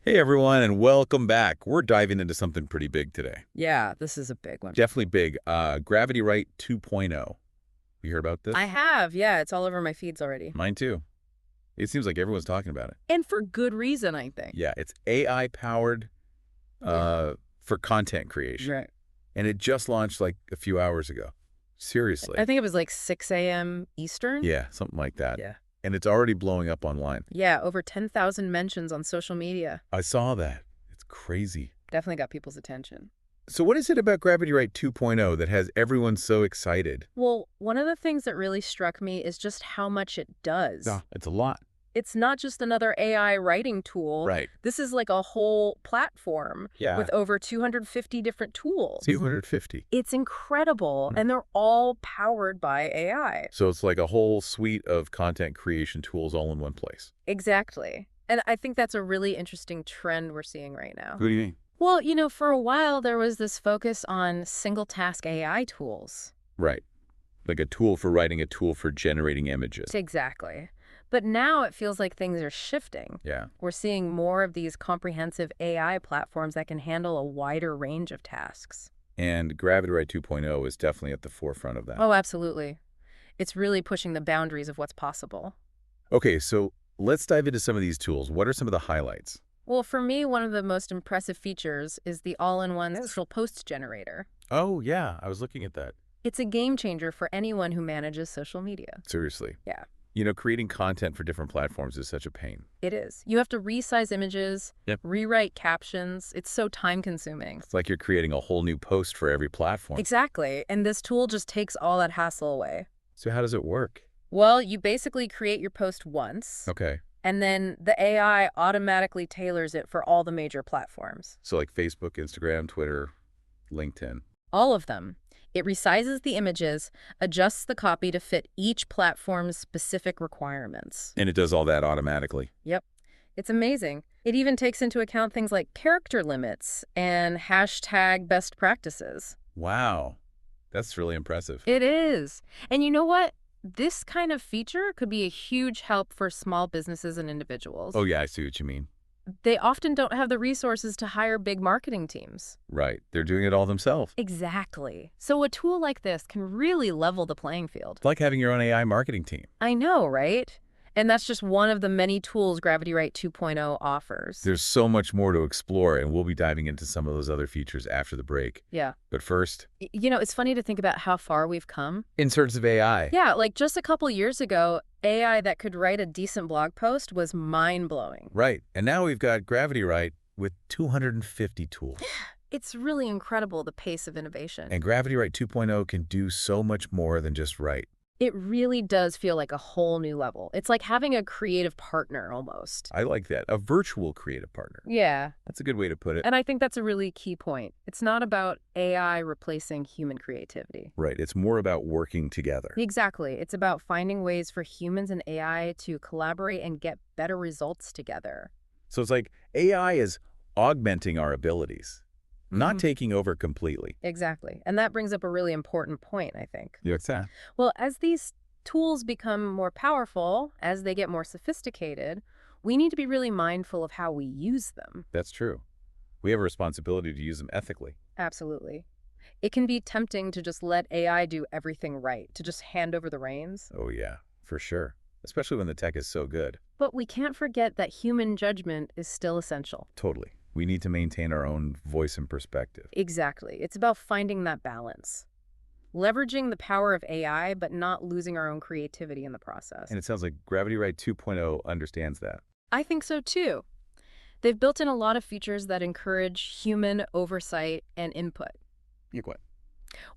Hey everyone, and welcome back. We're diving into something pretty big today. Yeah, this is a big one. Definitely big. GravityWrite 2.0. You heard about this? I have, yeah, it's all over my feeds already. Mine too. It seems like everyone's talking about it. And for good reason, I think. Yeah, it's AI powered for content creation. Right. And it just launched like a few hours ago. Seriously. I think it was like 6 a.m. Eastern. Yeah, something like that. Yeah. And it's already blowing up online. Yeah, over 10,000 mentions on social media. I saw that. It's crazy. Definitely got people's attention. So what is it about GravityWrite 2.0 that has everyone so excited? Well, one of the things that really struck me is just how much it does. Yeah, it's a lot. It's not just another AI writing tool. Right. This is like a whole platform with over 250 different tools. 250. It's incredible, and they're all powered by AI. So it's like a whole suite of content creation tools all in one place. Exactly. And I think that's a really interesting trend we're seeing right now. What do you mean? Well, for a while, there was this focus on single-task AI tools. Right. Like a tool for writing, a tool for generating images. Exactly. But now it feels like things are shifting. Yeah. We're seeing more of these comprehensive AI platforms that can handle a wider range of tasks. And GravityWrite 2.0 is definitely at the forefront of that. Oh, absolutely. It's really pushing the boundaries of what's possible. Okay, so let's dive into some of these tools. What are some of the highlights? Well, for me, one of the most impressive features is the all-in-one social post generator. Oh, yeah. I was looking at that. It's a game changer for anyone who manages social media. Seriously. Yeah. Creating content for different platforms is such a pain. It is. You have to resize images, rewrite captions. It's so time-consuming. It's like you're creating a whole new post for every platform. Exactly. And this tool just takes all that hassle away. So how does it work? Well, you basically create your post once. Okay. And then the AI automatically tailors it for all the major platforms. So like Facebook, Instagram, Twitter, LinkedIn. All of them. It resizes the images, adjusts the copy to fit each platform's specific requirements. And it does all that automatically. Yep. It's amazing. It even takes into account things like character limits and hashtag best practices. Wow. That's really impressive. It is. And you know what? This kind of feature could be a huge help for small businesses and individuals. Oh, yeah, I see what you mean. They often don't have the resources to hire big marketing teams. Right. They're doing it all themselves. Exactly. So a tool like this can really level the playing field. It's like having your own AI marketing team. I know, right? And that's just one of the many tools GravityWrite 2.0 offers. There's so much more to explore, and we'll be diving into some of those other features after the break. Yeah. But first... It's funny to think about how far we've come. In terms of AI. Yeah, like just a couple years ago, AI that could write a decent blog post was mind-blowing. Right. And now we've got GravityWrite with 250 tools. It's really incredible, the pace of innovation. And GravityWrite 2.0 can do so much more than just write. It really does feel like a whole new level. It's like having a creative partner almost. I like that. A virtual creative partner. Yeah. That's a good way to put it. And I think that's a really key point. It's not about AI replacing human creativity. Right. It's more about working together. Exactly. It's about finding ways for humans and AI to collaborate and get better results together. So it's like AI is augmenting our abilities, not taking over completely. Exactly. And that brings up a really important point, I think. What's that? Well, as these tools become more powerful, as they get more sophisticated, we need to be really mindful of how we use them. That's true. We have a responsibility to use them ethically. Absolutely. It can be tempting to just let AI do everything right, to just hand over the reins. Oh, yeah, for sure. Especially when the tech is so good. But we can't forget that human judgment is still essential. Totally. We need to maintain our own voice and perspective. Exactly. It's about finding that balance. Leveraging the power of AI, but not losing our own creativity in the process. And it sounds like GravityWrite 2.0 understands that. I think so, too. They've built in a lot of features that encourage human oversight and input. Like what?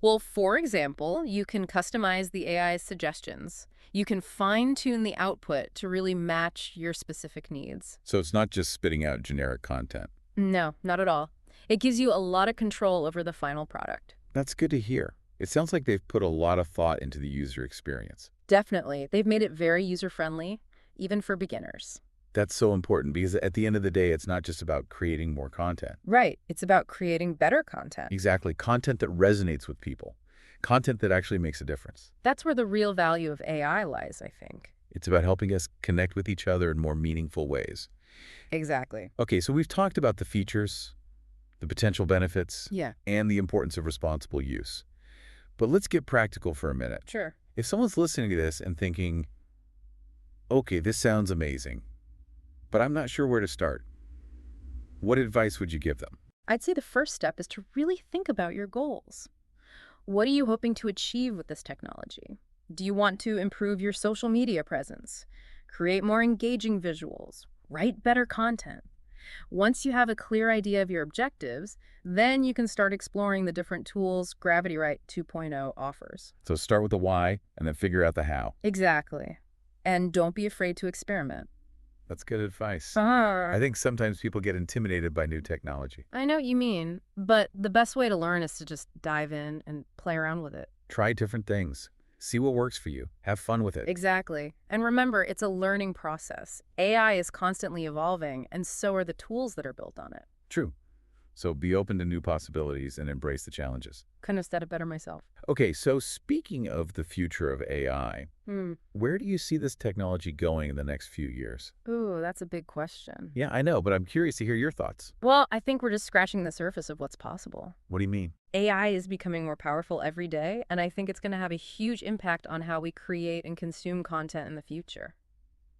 Well, for example, you can customize the AI's suggestions. You can fine-tune the output to really match your specific needs. So it's not just spitting out generic content. No, not at all. It gives you a lot of control over the final product. That's good to hear. It sounds like they've put a lot of thought into the user experience. Definitely. They've made it very user-friendly, even for beginners. That's so important because at the end of the day, it's not just about creating more content. Right. It's about creating better content. Exactly. Content that resonates with people. Content that actually makes a difference. That's where the real value of AI lies, I think. It's about helping us connect with each other in more meaningful ways. Exactly. Okay, so we've talked about the features, the potential benefits, Yeah, and the importance of responsible use. But let's get practical for a minute. sure. If someone's listening to this and thinking, okay, this sounds amazing, but I'm not sure where to start, what advice would you give them? I'd say the first step is to really think about your goals. What are you hoping to achieve with this technology? Do you want to improve your social media presence, create more engaging visuals, write better content? Once you have a clear idea of your objectives, then you can start exploring the different tools GravityWrite 2.0 offers. So start with the why and then figure out the how. Exactly. And don't be afraid to experiment. That's good advice. Ah. I think sometimes people get intimidated by new technology. I know what you mean, but the best way to learn is to just dive in and play around with it. Try different things. See what works for you. Have fun with it. Exactly. And remember, it's a learning process. AI is constantly evolving, and so are the tools that are built on it. True. So be open to new possibilities and embrace the challenges. Couldn't have said it better myself. Okay, so speaking of the future of AI, where do you see this technology going in the next few years? Ooh, that's a big question. Yeah, I know, but I'm curious to hear your thoughts. Well, I think we're just scratching the surface of what's possible. What do you mean? AI is becoming more powerful every day, and I think it's going to have a huge impact on how we create and consume content in the future.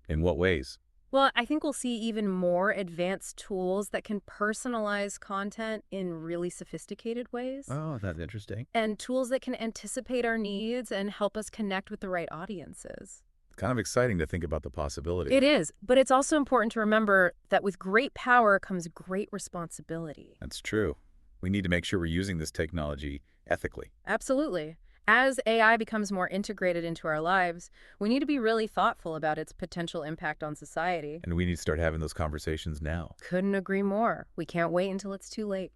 In what ways? Well, I think we'll see even more advanced tools that can personalize content in really sophisticated ways. Oh, that's interesting. And tools that can anticipate our needs and help us connect with the right audiences. Kind of exciting to think about the possibility. It is, but it's also important to remember that with great power comes great responsibility. That's true. We need to make sure we're using this technology ethically. Absolutely. As AI becomes more integrated into our lives, we need to be really thoughtful about its potential impact on society. And we need to start having those conversations now. Couldn't agree more. We can't wait until it's too late.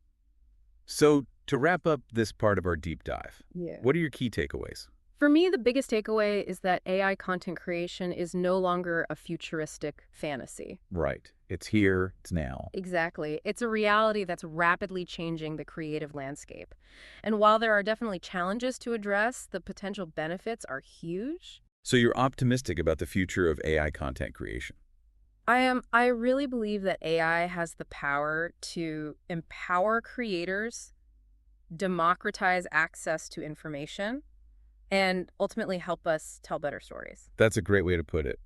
So, to wrap up this part of our deep dive, Yeah. what are your key takeaways? For me, the biggest takeaway is that AI content creation is no longer a futuristic fantasy. Right. It's here, it's now. Exactly. It's a reality that's rapidly changing the creative landscape. And while there are definitely challenges to address, the potential benefits are huge. So you're optimistic about the future of AI content creation? I am. I really believe that AI has the power to empower creators, democratize access to information, and ultimately help us tell better stories. That's a great way to put it.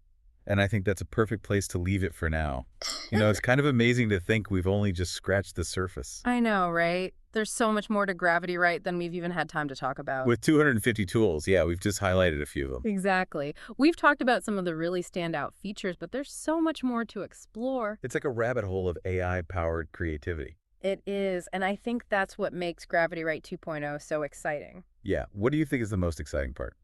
And I think that's a perfect place to leave it for now. It's kind of amazing to think we've only just scratched the surface. I know, right? There's so much more to GravityWrite than we've even had time to talk about. With 250 tools, yeah, we've just highlighted a few of them. Exactly. We've talked about some of the really standout features, but there's so much more to explore. It's like a rabbit hole of AI-powered creativity. It is, and I think that's what makes GravityWrite 2.0 so exciting. Yeah, what do you think is the most exciting part?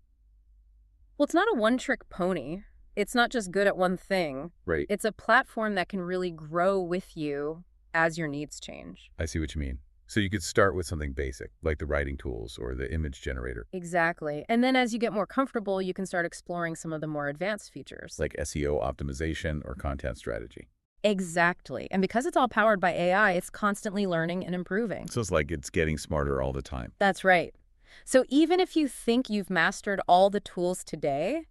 Well, it's not a one-trick pony. It's not just good at one thing. Right. It's a platform that can really grow with you as your needs change. I see what you mean. So you could start with something basic, like the writing tools or the image generator. Exactly. And then as you get more comfortable, you can start exploring some of the more advanced features. Like SEO optimization or content strategy. Exactly. And because it's all powered by AI, it's constantly learning and improving. So it's like it's getting smarter all the time. That's right. So even if you think you've mastered all the tools today,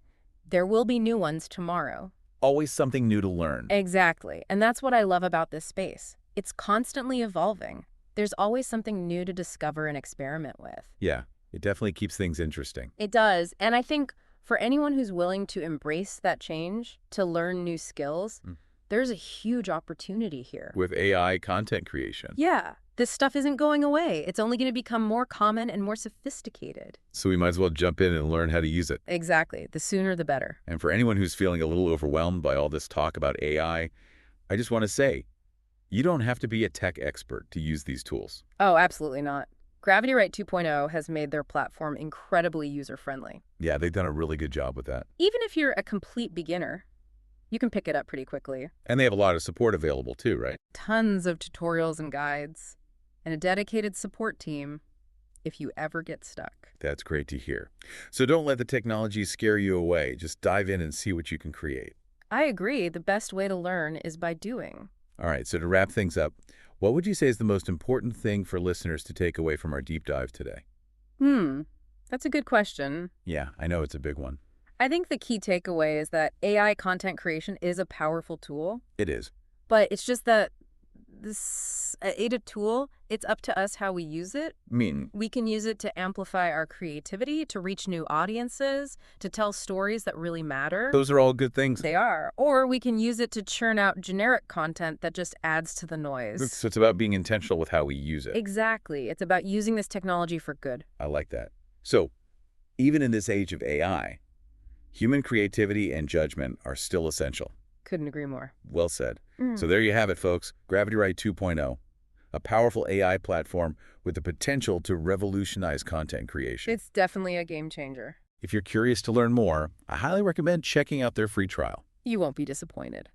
there will be new ones tomorrow. Always something new to learn. Exactly. And that's what I love about this space. It's constantly evolving. There's always something new to discover and experiment with. Yeah, it definitely keeps things interesting. It does. And I think for anyone who's willing to embrace that change, to learn new skills, there's a huge opportunity here. With AI content creation. Yeah. This stuff isn't going away. It's only going to become more common and more sophisticated. So we might as well jump in and learn how to use it. Exactly. The sooner the better. And for anyone who's feeling a little overwhelmed by all this talk about AI, I just want to say, you don't have to be a tech expert to use these tools. Oh, absolutely not. GravityWrite 2.0 has made their platform incredibly user-friendly. Yeah, they've done a really good job with that. Even if you're a complete beginner, you can pick it up pretty quickly. And they have a lot of support available too, right? Tons of tutorials and guides, and a dedicated support team if you ever get stuck. That's great to hear. So don't let the technology scare you away. Just dive in and see what you can create. I agree. The best way to learn is by doing. All right, so to wrap things up, what would you say is the most important thing for listeners to take away from our deep dive today? That's a good question. Yeah, I know it's a big one. I think the key takeaway is that AI content creation is a powerful tool. It is. But it's just that this AI tool, it's up to us how we use it. Mean, We can use it to amplify our creativity, to reach new audiences, to tell stories that really matter. those are all good things. They are. Or we can use it to churn out generic content that just adds to the noise. So it's about being intentional with how we use it. Exactly. It's about using this technology for good. I like that. So even in this age of AI, human creativity and judgment are still essential. Couldn't agree more. Well said. So there you have it, folks. GravityWrite 2.0, a powerful AI platform with the potential to revolutionize content creation. It's definitely a game changer. If you're curious to learn more, I highly recommend checking out their free trial. You won't be disappointed.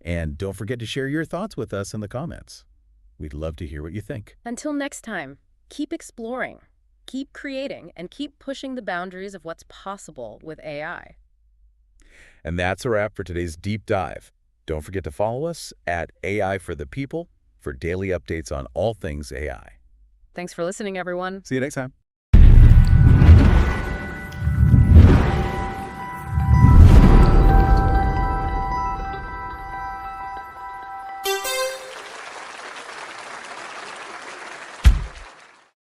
And don't forget to share your thoughts with us in the comments. We'd love to hear what you think. Until next time, keep exploring, keep creating, and keep pushing the boundaries of what's possible with AI. And that's a wrap for today's deep dive. Don't forget to follow us at AI for the People for daily updates on all things AI. Thanks for listening, everyone. See you next time.